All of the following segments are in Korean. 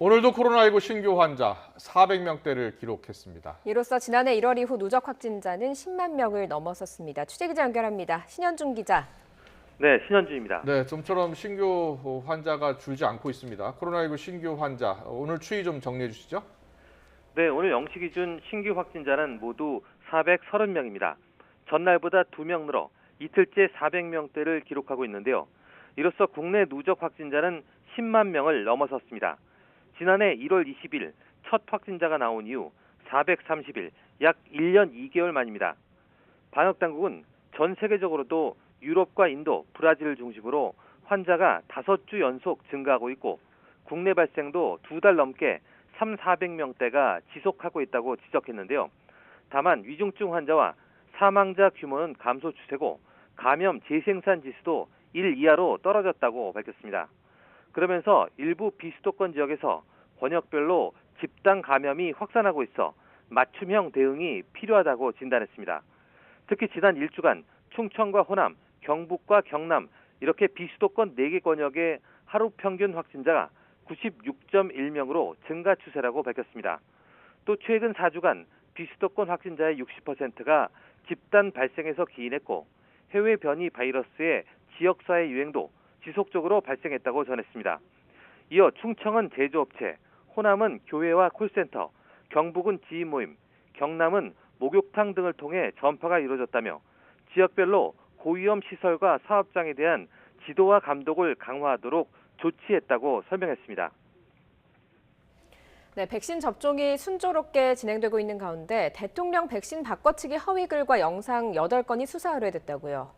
오늘도 코로나19 신규 환자 400명대를 기록했습니다. 이로써 지난해 1월 이후 누적 확진자는 10만 명을 넘어섰습니다. 취재기자 연결합니다. 신현중 기자. 네, 신현주입니다. 네, 좀처럼 신규 환자가 줄지 않고 있습니다. 코로나19 신규 환자, 오늘 추이 좀 정리해 주시죠. 네, 오늘 0시 기준 신규 확진자는 모두 430명입니다. 전날보다 2명 늘어 이틀째 400명대를 기록하고 있는데요. 이로써 국내 누적 확진자는 10만 명을 넘어섰습니다. 지난해 1월 20일 첫 확진자가 나온 이후 430일, 약 1년 2개월 만입니다. 방역당국은 전 세계적으로도 유럽과 인도, 브라질을 중심으로 환자가 5주 연속 증가하고 있고 국내 발생도 2달 넘게 3,400명대가 지속하고 있다고 지적했는데요. 다만 위중증 환자와 사망자 규모는 감소 추세고 감염 재생산 지수도 1 이하로 떨어졌다고 밝혔습니다. 그러면서 일부 비수도권 지역에서 권역별로 집단 감염이 확산하고 있어 맞춤형 대응이 필요하다고 진단했습니다. 특히 지난 1주간 충청과 호남, 경북과 경남 이렇게 비수도권 4개 권역의 하루 평균 확진자가 96.1명으로 증가 추세라고 밝혔습니다. 또 최근 4주간 비수도권 확진자의 60%가 집단 발생에서 기인했고 해외 변이 바이러스의 지역사회 유행도 지속적으로 발생했다고 전했습니다. 이어 충청은 제조업체, 호남은 교회와 콜센터, 경북은 지인 모임, 경남은 목욕탕 등을 통해 전파가 이루어졌다며 지역별로 고위험 시설과 사업장에 대한 지도와 감독을 강화하도록 조치했다고 설명했습니다. 네, 백신 접종이 순조롭게 진행되고 있는 가운데 대통령 백신 바꿔치기 허위 글과 영상 8건이 수사 의뢰됐다고요.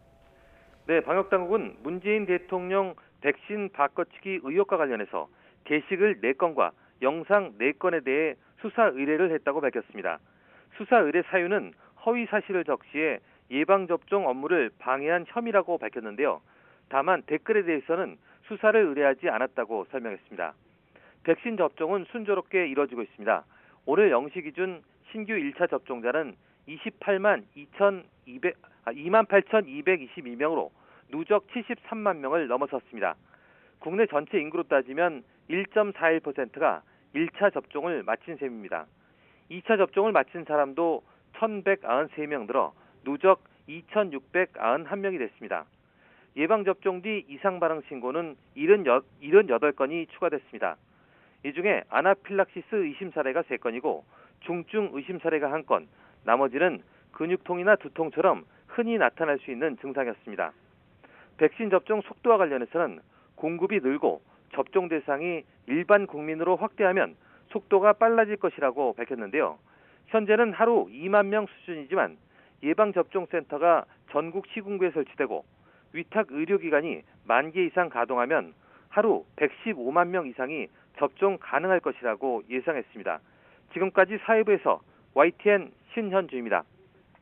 네, 방역당국은 문재인 대통령 백신 바꿔치기 의혹과 관련해서 게시글 4건과 영상 4건에 대해 수사 의뢰를 했다고 밝혔습니다. 수사 의뢰 사유는 허위 사실을 적시해 예방접종 업무를 방해한 혐의라고 밝혔는데요. 다만 댓글에 대해서는 수사를 의뢰하지 않았다고 설명했습니다. 백신 접종은 순조롭게 이뤄지고 있습니다. 오늘 0시 기준 신규 1차 접종자는 28,222명으로 누적 73만 명을 넘어섰습니다. 국내 전체 인구로 따지면 1.41%가 1차 접종을 마친 셈입니다. 2차 접종을 마친 사람도 1,193명 늘어 누적 2,691명이 됐습니다. 예방접종 뒤 이상 반응 신고는 78건이 추가됐습니다. 이 중에 아나필락시스 의심 사례가 3건이고 중증 의심 사례가 1건, 나머지는 근육통이나 두통처럼 흔히 나타날 수 있는 증상이었습니다. 백신 접종 속도와 관련해서는 공급이 늘고 접종 대상이 일반 국민으로 확대하면 속도가 빨라질 것이라고 밝혔는데요. 현재는 하루 2만 명 수준이지만 예방접종센터가 전국 시군구에 설치되고 위탁 의료기관이 10,000개 이상 가동하면 하루 115만 명 이상이 접종 가능할 것이라고 예상했습니다. 지금까지 사회부에서 YTN 신현주입니다.